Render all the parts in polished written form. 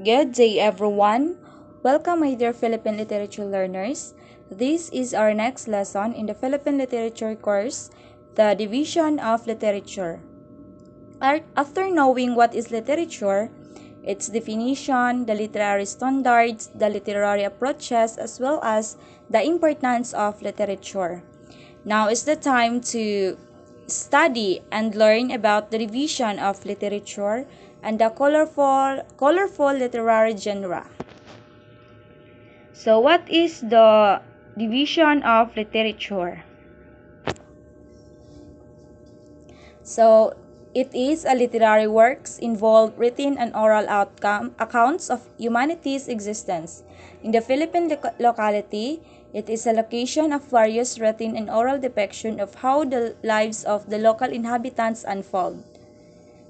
Good day, everyone. Welcome, my dear Philippine literature learners. This is our next lesson in the Philippine literature course, the division of literature. After knowing what is literature, its definition, the literary standards, the literary approaches, as well as the importance of literature, now is the time to study and learn about the division of literature and the colorful literary genre. So what is the division of literature? So it is a literary works involve written and oral accounts of humanity's existence. In the Philippine locality, it is a location of various written and oral depiction of how the lives of the local inhabitants unfold.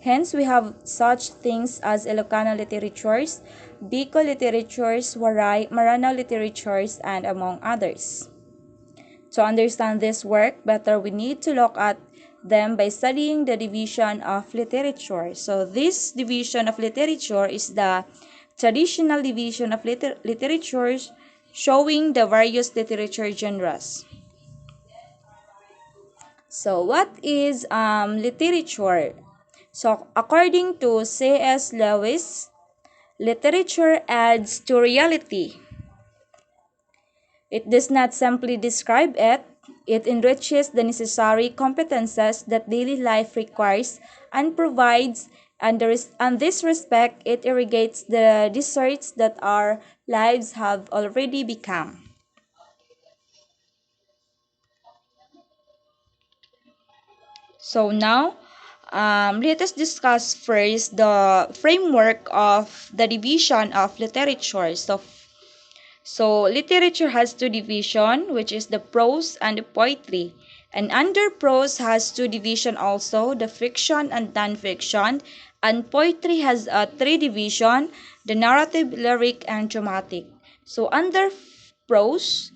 Hence, we have such things as Ilocano literatures, Bicol literatures, Waray, Maranao literatures, and among others. To understand this work better, we need to look at them by studying the division of literature. So this division of literature is the traditional division of literature showing the various literature genres. So what is literature? So according to C.S. Lewis, literature adds to reality. It does not simply describe it, it enriches the necessary competences that daily life requires and provides, and this respect, it irrigates the deserts that our lives have already become. So now, let us discuss first the framework of the division of literature. So literature has two divisions, which is the prose and the poetry. And under prose has two divisions also, the fiction and non-fiction. And poetry has a three division, the narrative, lyric, and dramatic. So under prose,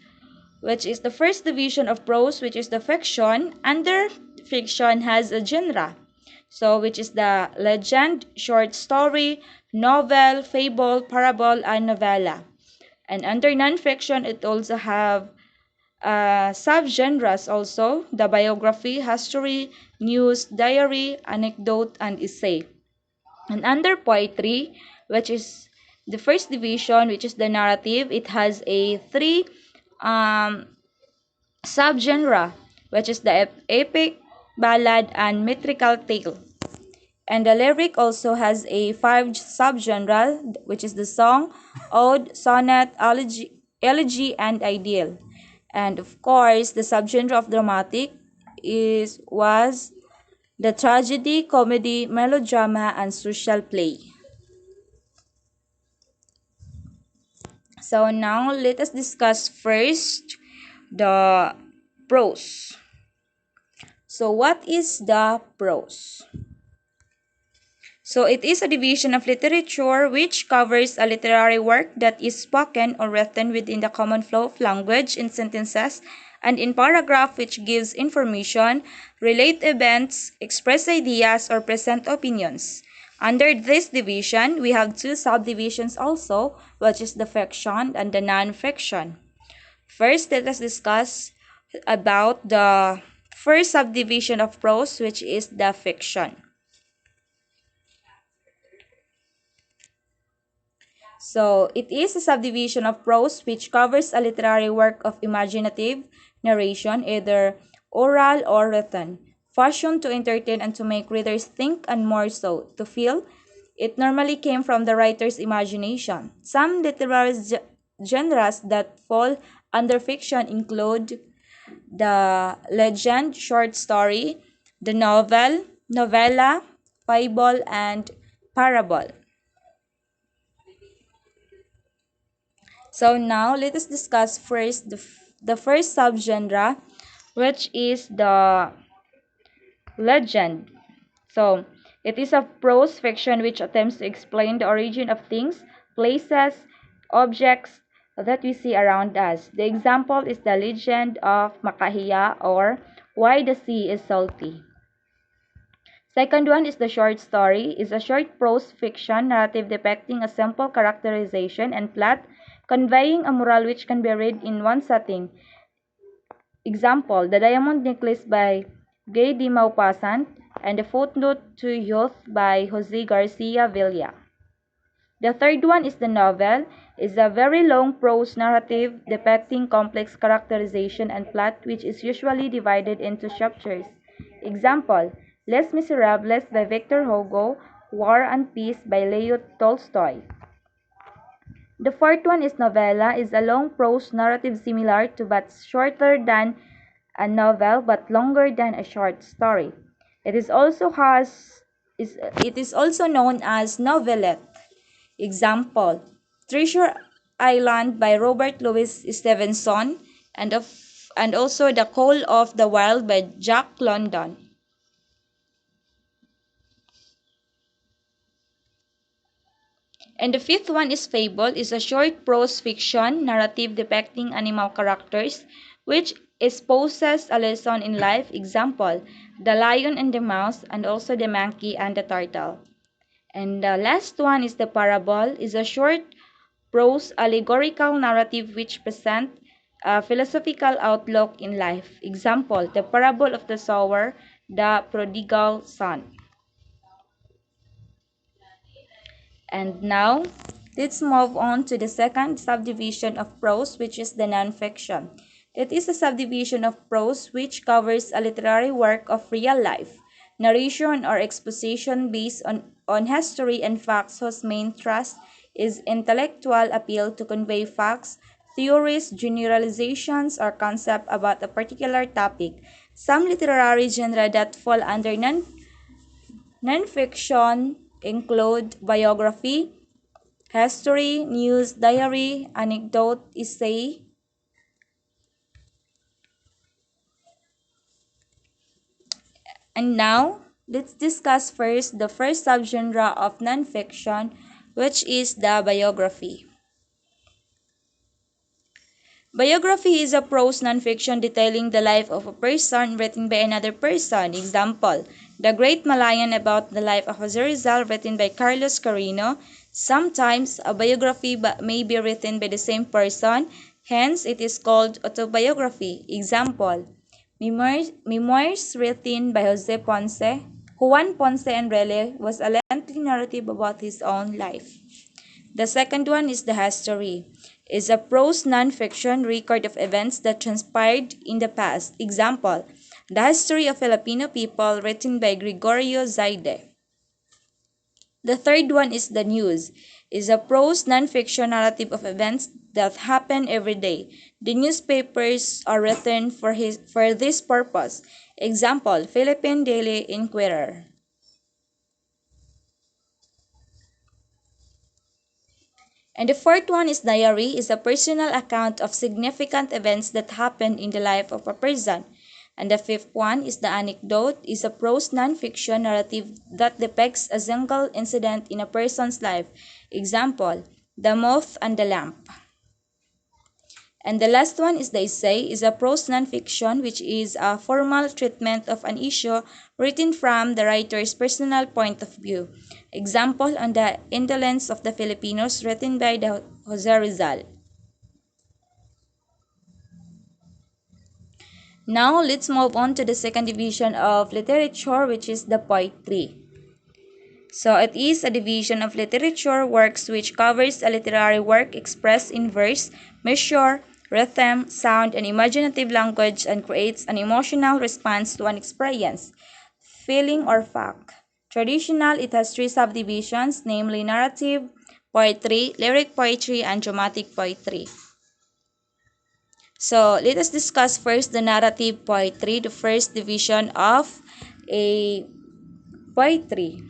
which is the first division of prose, which is the fiction, under fiction has a genre. So which is the legend, short story, novel, fable, parable, and novella. And under non-fiction, it also have subgenres also, the biography, history, news, diary, anecdote, and essay. And under poetry, which is the first division, which is the narrative, it has a three um, subgenre, which is the epic, ballad, and metrical tale. And the lyric also has a five subgenre, which is the song, ode, sonnet, elegy, and ideal. And of course, the subgenre of dramatic was the tragedy, comedy, melodrama, and social play. So now let us discuss first the prose. So what is the prose? So it is a division of literature which covers a literary work that is spoken or written within the common flow of language in sentences and in paragraph, which gives information, relate events, express ideas, or present opinions. Under this division, we have two subdivisions also, which is the fiction and the non-fiction. First, let us discuss about the first subdivision of prose, which is the fiction. So, it is a subdivision of prose which covers a literary work of imaginative narration, either oral or written, fashioned to entertain and to make readers think, and more so, to feel. It normally came from the writer's imagination. Some literary genres that fall under fiction include the legend, short story, the novel, novella, fable, and parable. So now let us discuss first the first subgenre, which is the legend. So it is a prose fiction which attempts to explain the origin of things, places, objects that we see around us. The example is the legend of Makahiya, or Why the Sea is Salty. Second one is the short story, is a short prose fiction narrative depicting a simple characterization and plot, conveying a moral which can be read in one setting. Example, The Diamond Necklace by Gay de Maupassant and The Footnote to Youth by Jose Garcia Villa. The third one is the novel, is a very long prose narrative depicting complex characterization and plot which is usually divided into chapters. Example, Les Miserables by Victor Hugo, War and Peace by Leo Tolstoy. The fourth one is novella, is a long prose narrative similar to but shorter than a novel but longer than a short story. It is also known as novelette. Example, Treasure Island by Robert Louis Stevenson and also The Call of the Wild by Jack London. And the fifth one is Fable, is a short prose fiction narrative depicting animal characters which exposes a lesson in life. Example, The Lion and the Mouse and also The Monkey and the Turtle. And the last one is the Parable, is a short prose allegorical narrative which present a philosophical outlook in life. Example, The Parable of the Sower, The Prodigal Son. And now, let's move on to the second subdivision of prose, which is the nonfiction. It is a subdivision of prose which covers a literary work of real life, narration or exposition based on history and facts whose main thrust is intellectual appeal to convey facts, theories, generalizations, or concepts about a particular topic. Some literary genre that fall under nonfiction include biography, history, news, diary, anecdote, essay. And now, let's discuss first the first subgenre of nonfiction, which is the biography. Biography is a prose nonfiction detailing the life of a person written by another person. Example, The Great Malayan about the life of Jose Rizal written by Carlos Carino. Sometimes a biography may be written by the same person, hence it is called autobiography. Example, Memoirs written by Jose Ponce. Juan Ponce Enrile was a lengthy narrative about his own life. The second one is the history. Is a prose non-fiction record of events that transpired in the past. Example, The History of Filipino People written by Gregorio Zaide. The third one is the news. Is a prose non-fiction narrative of events that happen every day. The newspapers are written for this purpose. Example, Philippine Daily Inquirer. And the fourth one is diary, is a personal account of significant events that happen in the life of a person. And the fifth one is the anecdote, is a prose nonfiction narrative that depicts a single incident in a person's life. Example, The Moth and the Lamp. And the last one is the essay, is a prose nonfiction which is a formal treatment of an issue written from the writer's personal point of view. Example, on the indolence of the Filipinos written by the Jose Rizal. Now let's move on to the second division of literature, which is the poetry. So it is a division of literature works which covers a literary work expressed in verse, measure, rhythm, sound, and imaginative language and creates an emotional response to an experience, feeling, or fact. Traditional, it has three subdivisions, namely narrative poetry, lyric poetry, and dramatic poetry. So let us discuss first the narrative poetry, the first division of a poetry.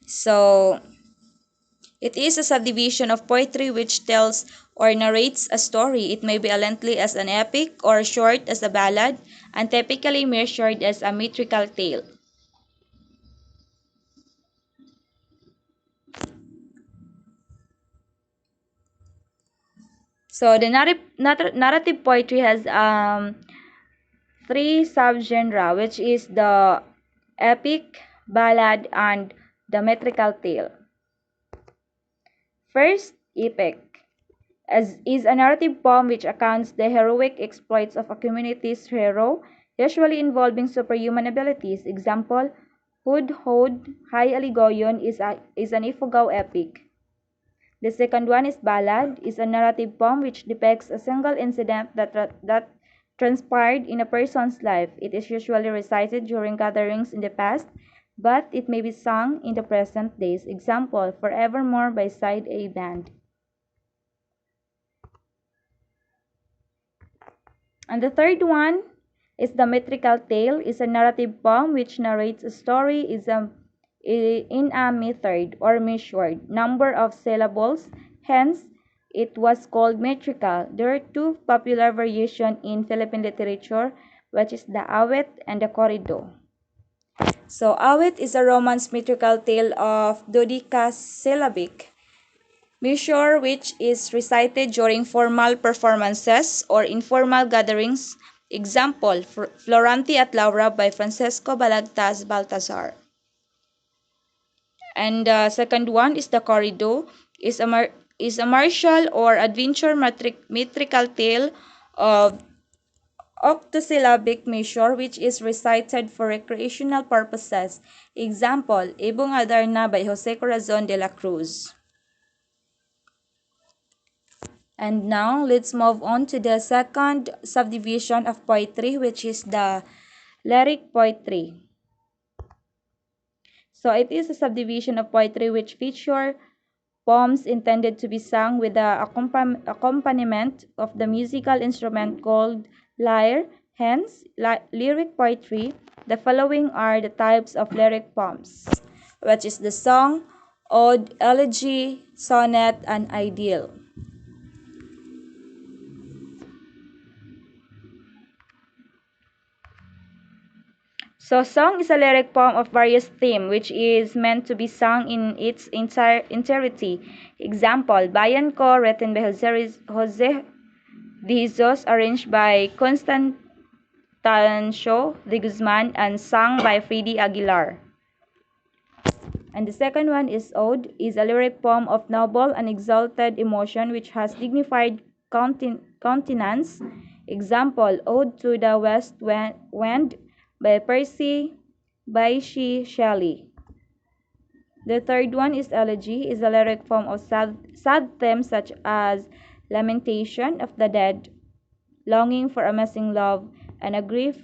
So it is a subdivision of poetry which tells or narrates a story. It may be lengthy as an epic or short as a ballad, and typically measured as a metrical tale. So the narrative poetry has three subgenre, which is the epic, ballad, and the metrical tale. First, epic is a narrative poem which accounts the heroic exploits of a community's hero, usually involving superhuman abilities. Example, Hudhud Hay Aligoyon is an Ifugao epic. The second one is ballad, is a narrative poem which depicts a single incident that transpired in a person's life. It is usually recited during gatherings in the past, but it may be sung in the present days. Example, Forevermore by Side A Band. And the third one is the metrical tale, is a narrative poem which narrates a story in a method or measured number of syllables. Hence, it was called metrical. There are two popular variations in Philippine literature, which is the awit and the corrido. So, awit is a Romance metrical tale of dodecasyllabic measure which is recited during formal performances or informal gatherings. Example, Florante at Laura by Francesco Balagtas Baltazar. And the second one is the corrido, is a martial or adventure metrical tale of octosyllabic measure which is recited for recreational purposes. Example, Ibong Adarna by Jose Corazon de la Cruz. And now, let's move on to the second subdivision of poetry, which is the lyric poetry. So, it is a subdivision of poetry which feature poems intended to be sung with the accompaniment of the musical instrument called lyre, hence lyric poetry. The following are the types of lyric poems, which is the song, ode, elegy, sonnet, and idyll. So, song is a lyric poem of various theme which is meant to be sung in its entirety. Example, Bayan Ko, written by Jose de Jesus, arranged by Constancio de Guzman, and sung by Freddy Aguilar. And the second one is Ode, is a lyric poem of noble and exalted emotion which has dignified countenance. Example, Ode to the West Wind by Percy Bysshe Shelley. The third one is Elegy, is a lyric form of sad themes such as lamentation of the dead, longing for a missing love, and a grief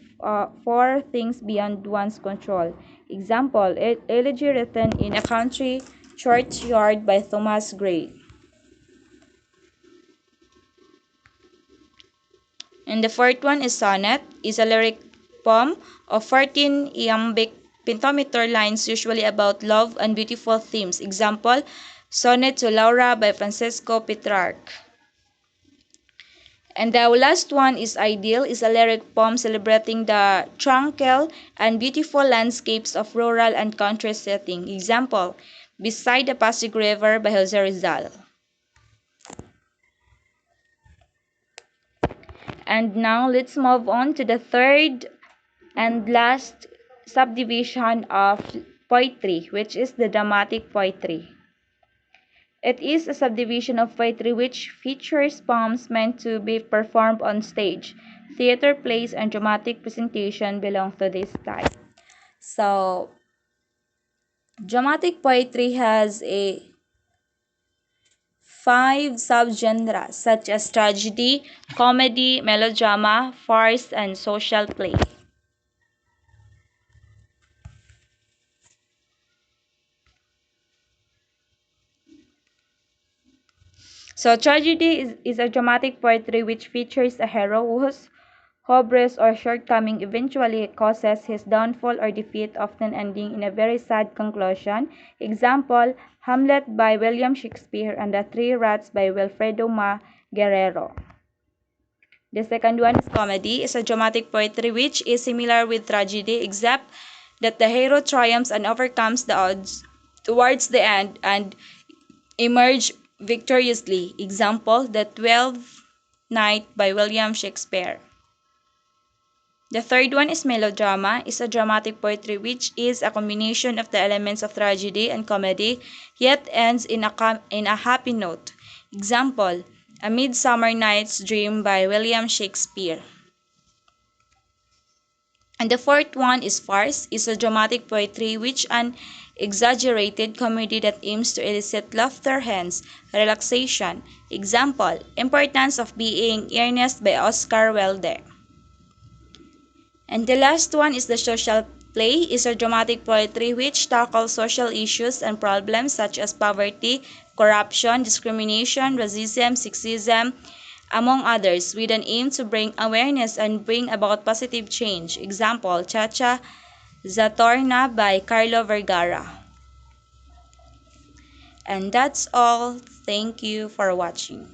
for things beyond one's control. Example, Elegy written in a country churchyard by Thomas Gray. And the fourth one is Sonnet, is a lyric poem of 14 iambic pentameter lines usually about love and beautiful themes. Example, Sonnet to Laura by Francesco Petrarch. And the last one is Idyll, is a lyric poem celebrating the tranquil and beautiful landscapes of rural and country setting. Example, Beside the Pasig River by Jose Rizal. And now let's move on to the third and last subdivision of poetry, which is the dramatic poetry. It is a subdivision of poetry which features poems meant to be performed on stage. Theater plays and dramatic presentation belong to this type. So, dramatic poetry has a 5 subgenres such as tragedy, comedy, melodrama, farce, and social play. So, tragedy is a dramatic poetry which features a hero whose hubris or shortcoming eventually causes his downfall or defeat, often ending in a very sad conclusion. Example, Hamlet by William Shakespeare and The Three Rats by Wilfredo Ma Guerrero. The second one is comedy, is a dramatic poetry which is similar with tragedy except that the hero triumphs and overcomes the odds towards the end and emerge victoriously. Example, The Twelfth Night by William Shakespeare. The third one is melodrama, is a dramatic poetry which is a combination of the elements of tragedy and comedy, yet ends in a happy note. Example, A Midsummer Night's Dream by William Shakespeare. And the fourth one is farce, is a dramatic poetry which an exaggerated comedy that aims to elicit laughter, hence relaxation. Example, Importance of Being Earnest by Oscar Wilde. And the last one is the social play, is a dramatic poetry which tackles social issues and problems such as poverty, corruption, discrimination, racism, sexism, among others, with an aim to bring awareness and bring about positive change. Example, Chacha Zatorna by Carlo Vergara. And that's all. Thank you for watching.